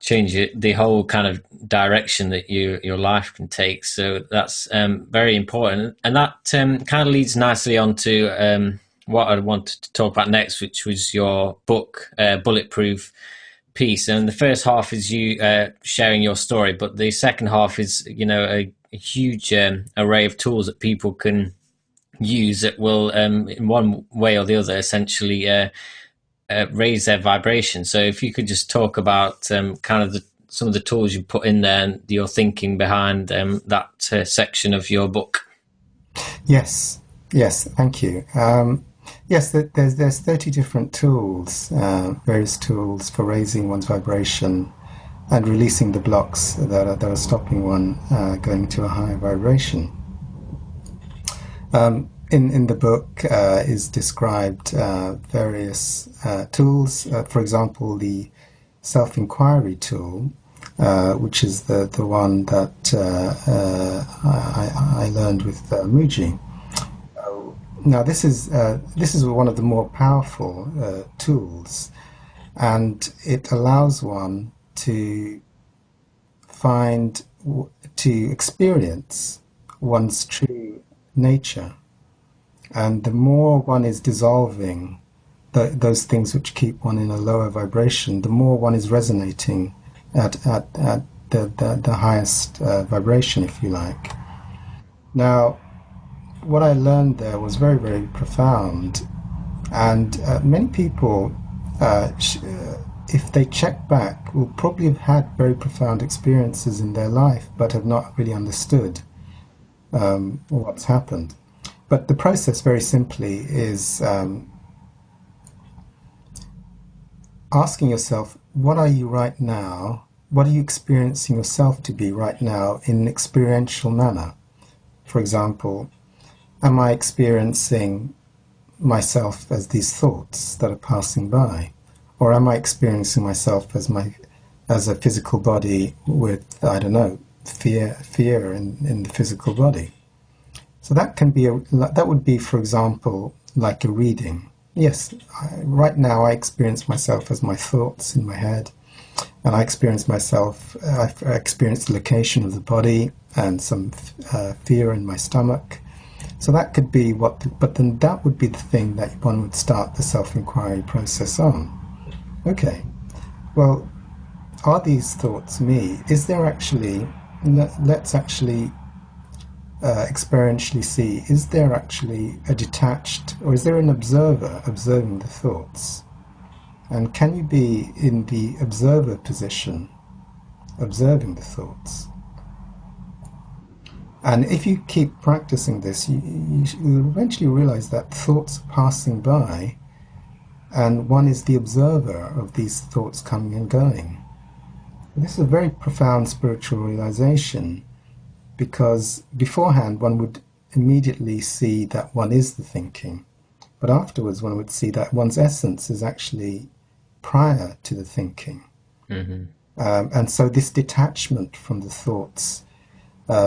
change the whole kind of direction that your life can take. So that's very important, and that kind of leads nicely on to what I wanted to talk about next, which was your book, Bulletproof piece. And the first half is you sharing your story, but the second half is, a huge array of tools that people can use that will, in one way or the other, essentially raise their vibration. So if you could just talk about kind of some of the tools you put in there and your thinking behind that section of your book. Yes, thank you. Yes, there's 30 different tools, various tools for raising one's vibration and releasing the blocks that are stopping one going to a higher vibration. In the book is described various tools. For example, the self-inquiry tool, which is the one that I learned with Muji. Now, this is one of the more powerful tools, and it allows one to experience one's true nature. And the more one is dissolving those things which keep one in a lower vibration, the more one is resonating at the highest vibration, if you like. Now, what I learned there was very, very profound. And many people, if they check back, will probably have had very profound experiences in their life, but have not really understood what's happened. But the process, very simply, is asking yourself, what are you right now? What are you experiencing yourself to be right now in an experiential manner? For example, am I experiencing myself as these thoughts that are passing by? Or am I experiencing myself as a physical body with, I don't know, fear in the physical body? So that would be, for example, like a reading. Yes, right now I experience myself as my thoughts in my head, and I experience the location of the body and some fear in my stomach. So that could be but then that would be the thing that one would start the self-inquiry process on. Okay, well, are these thoughts me? Is there actually, let's actually experientially see, is there actually a detached, or is there an observer observing the thoughts? And can you be in the observer position, observing the thoughts? And if you keep practicing this, you eventually realize that thoughts are passing by, and one is the observer of these thoughts coming and going. This is a very profound spiritual realization, because beforehand one would immediately see that one is the thinking, but afterwards one would see that one's essence is actually prior to the thinking. Mm-hmm. And so this detachment from the thoughts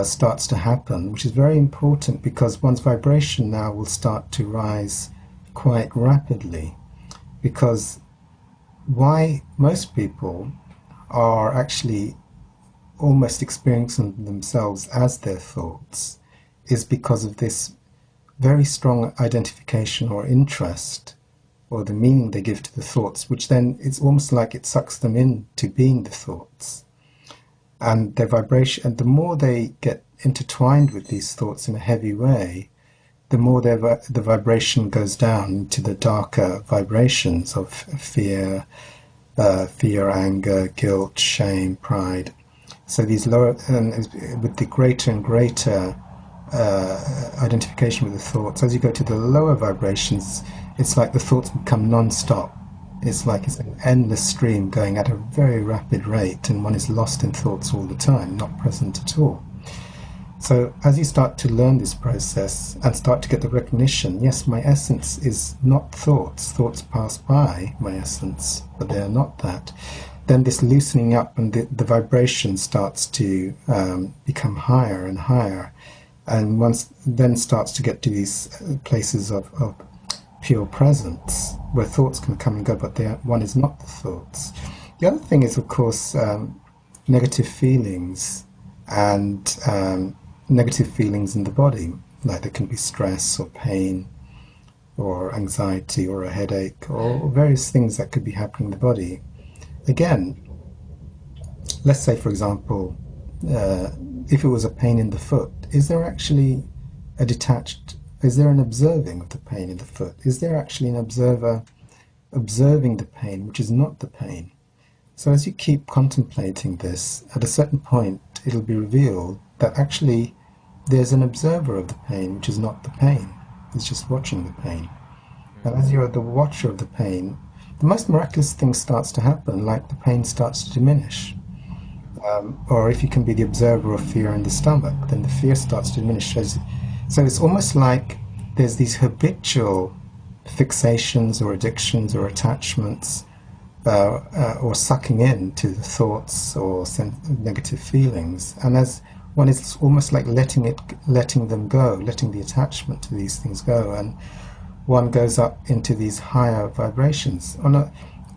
starts to happen, which is very important, because one's vibration now will start to rise quite rapidly. Because why most people are actually almost experiencing themselves as their thoughts is because of this very strong identification or interest, or the meaning they give to the thoughts, which then it's almost like it sucks them into being the thoughts. And their vibration, and the more they get intertwined with these thoughts in a heavy way, the more the vibration goes down to the darker vibrations of fear, anger, guilt, shame, pride. So these lower, with the greater and greater identification with the thoughts, as you go to the lower vibrations, it's like the thoughts become non-stop. It's like it's an endless stream going at a very rapid rate, and one is lost in thoughts all the time, not present at all. So as you start to learn this process and start to get the recognition, yes, my essence is not thoughts. Thoughts pass by my essence, but they are not that. Then this loosening up and the vibration starts to become higher and higher. And once then starts to get to these places of pure presence, where thoughts can come and go, but one is not the thoughts. The other thing is, of course, negative feelings and negative feelings in the body, like there can be stress or pain or anxiety or a headache or various things that could be happening in the body. Again, let's say, for example, if it was a pain in the foot, is there actually is there an observing of the pain in the foot? Is there actually an observer observing the pain, which is not the pain? So as you keep contemplating this, at a certain point it'll be revealed that actually there's an observer of the pain, which is not the pain. It's just watching the pain. And as you're the watcher of the pain, the most miraculous thing starts to happen, like the pain starts to diminish. Or if you can be the observer of fear in the stomach, then the fear starts to diminish. So it's almost like there's these habitual fixations or addictions or attachments or sucking in to the thoughts or negative feelings. And as one is almost like letting them go, letting the attachment to these things go, and one goes up into these higher vibrations.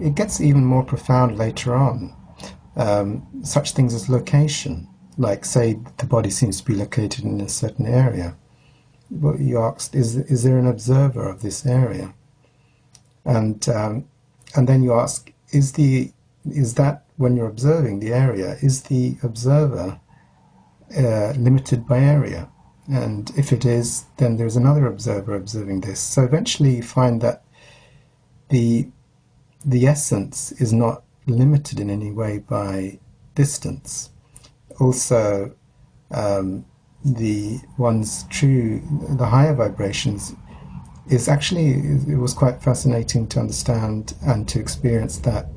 It gets even more profound later on. Such things as location, like say the body seems to be located in a certain area. What you asked is there an observer of this area? And then you ask, is that when you're observing the area, is the observer limited by area? And if it is, then there's another observer observing this. So eventually you find that the essence is not limited in any way by distance. Also, the higher vibrations is actually, it was quite fascinating to understand and to experience that.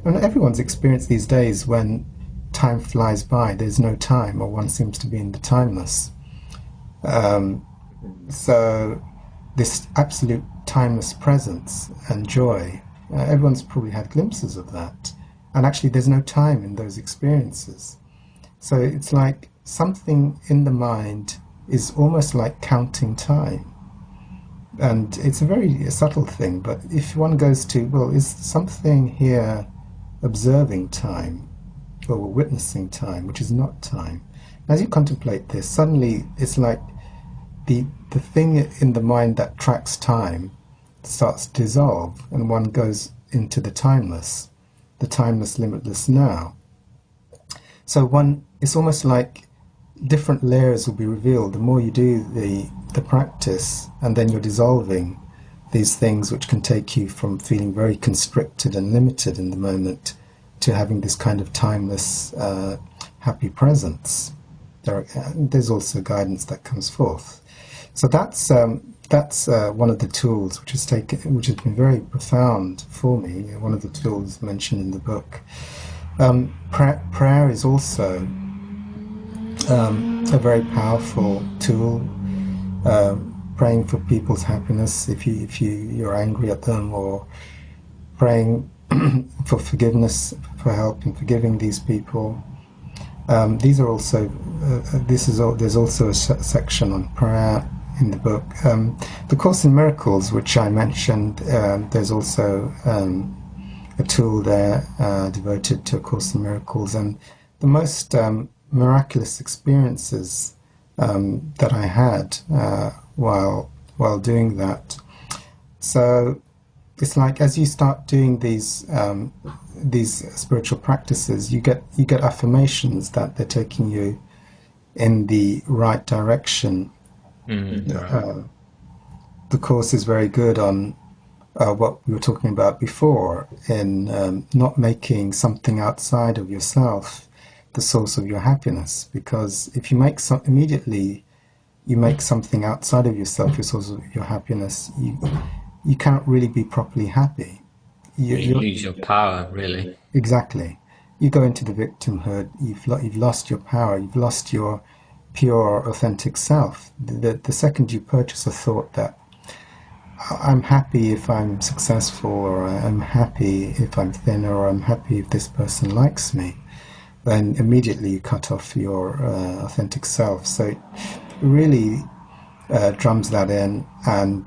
I mean, everyone's experienced these days when time flies by, there's no time, or one seems to be in the timeless. So this absolute timeless presence and joy, everyone's probably had glimpses of that. And actually there's no time in those experiences. So it's like something in the mind is almost like counting time. And it's a very subtle thing, but if one goes to, well, is something here observing time or witnessing time, which is not time? As you contemplate this, suddenly it's like the thing in the mind that tracks time starts to dissolve, and one goes into the timeless limitless now. So it's almost like different layers will be revealed the more you do the practice, and then you're dissolving these things which can take you from feeling very constricted and limited in the moment to having this kind of timeless happy presence. There's also guidance that comes forth. So that's one of the tools which has been very profound for me. One of the tools mentioned in the book. Prayer is also a very powerful tool. Praying for people's happiness if you're angry at them, or praying for forgiveness, for help in forgiving these people. These are also there's also a section on prayer in the book. The Course in Miracles, which I mentioned, there's also a tool there devoted to A Course in Miracles, and the most miraculous experiences that I had while doing that. So it's like as you start doing these spiritual practices, you get affirmations that they're taking you in the right direction. Right. the course is very good on what we were talking about before, in not making something outside of yourself the source of your happiness. Because if you make immediately you make something outside of yourself your source of your happiness, you can't really be properly happy. You lose your power, really. Exactly. You go into the victimhood. You've lost your power. You've lost your pure, authentic self. The second you purchase a thought that I'm happy if I'm successful, or I'm happy if I'm thin, or I'm happy if this person likes me, then immediately you cut off your authentic self. So it really drums that in, and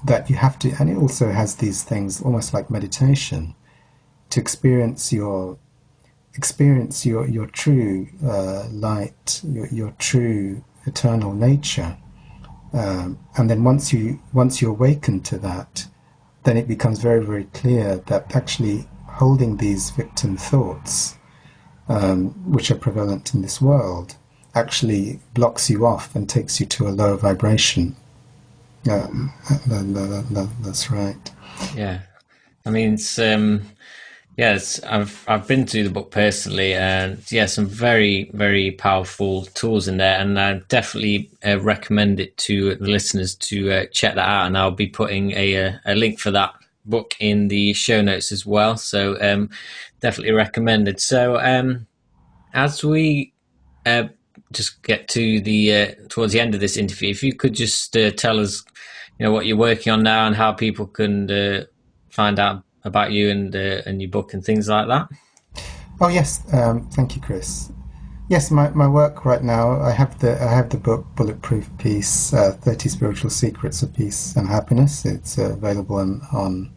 that you have to, and it also has these things almost like meditation, to experience your true light, your true eternal nature, and then once you awaken to that, then it becomes very, very clear that actually holding these victim thoughts, which are prevalent in this world, actually blocks you off and takes you to a lower vibration. That's right. Yeah, I mean, it's yes, I've been through the book personally, and yeah, some very, very powerful tools in there, and I definitely recommend it to the listeners to check that out. And I'll be putting a link for that book in the show notes as well. So definitely recommended. So as we just get to the towards the end of this interview, if you could just tell us, what you're working on now and how people can find out about you and your book and things like that. Oh yes, thank you, Chris. Yes, my work right now. I have the book Bulletproof Peace: 30 Spiritual Secrets of Peace and Happiness. It's available on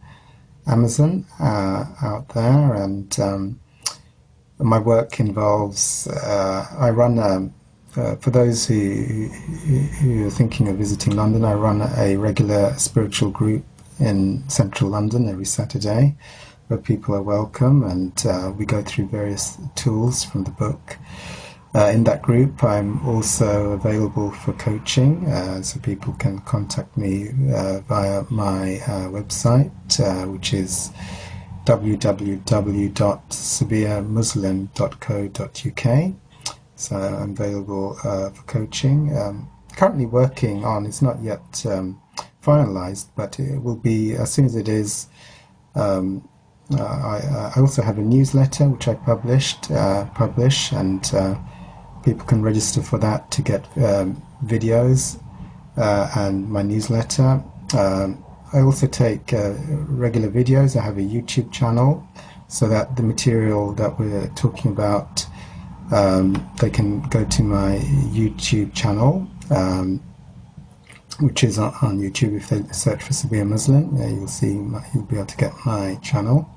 Amazon out there, and my work involves. I run. For those who are thinking of visiting London, I run a regular spiritual group in central London every Saturday, where people are welcome, and we go through various tools from the book. In that group, I'm also available for coaching, so people can contact me via my website, which is www.sabbirmuslim.co.uk. So I'm available for coaching. Currently working on, it's not yet finalized, but it will be as soon as it is. I also have a newsletter which I publish, and people can register for that to get videos and my newsletter. I also take regular videos. I have a YouTube channel, so that the material that we're talking about, they can go to my YouTube channel, which is on YouTube. If they search for Sabbir Muslim, you'll be able to get my channel.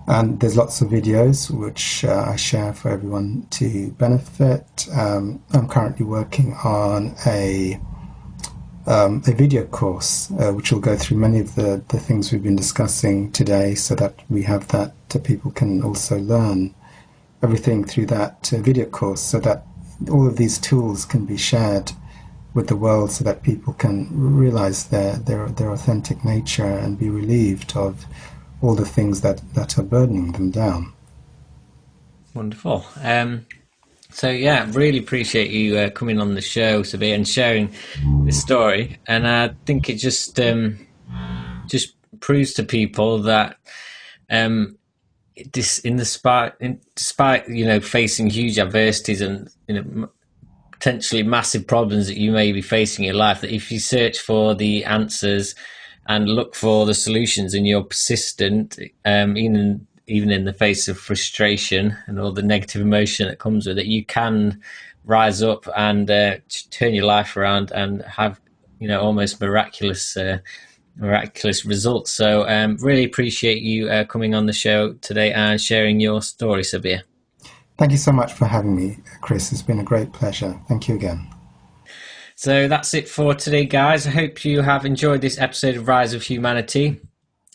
And there's lots of videos which I share for everyone to benefit. I'm currently working on a video course which will go through many of the things we've been discussing today, so that we have that people can also learn everything through that video course, so that all of these tools can be shared with the world, so that people can realize their authentic nature and be relieved of all the things that are burdening them down. Wonderful. So yeah, really appreciate you coming on the show, Sabbir, and sharing this story. And I think it just proves to people that despite facing huge adversities and potentially massive problems that you may be facing in your life, that if you search for the answers and look for the solutions, and you're persistent, even in the face of frustration and all the negative emotion that comes with it, you can rise up and turn your life around and have almost miraculous results. So really appreciate you coming on the show today and sharing your story, Sabbir. Thank you so much for having me, Chris. It's been a great pleasure. Thank you again. So that's it for today, guys. I hope you have enjoyed this episode of Rise of Humanity,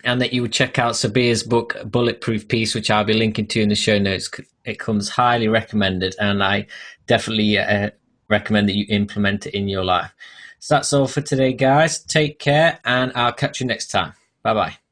and that you would check out Sabbir's book, Bulletproof Peace, which I'll be linking to in the show notes. It comes highly recommended, and I definitely recommend that you implement it in your life. So that's all for today, guys. Take care, and I'll catch you next time. Bye bye.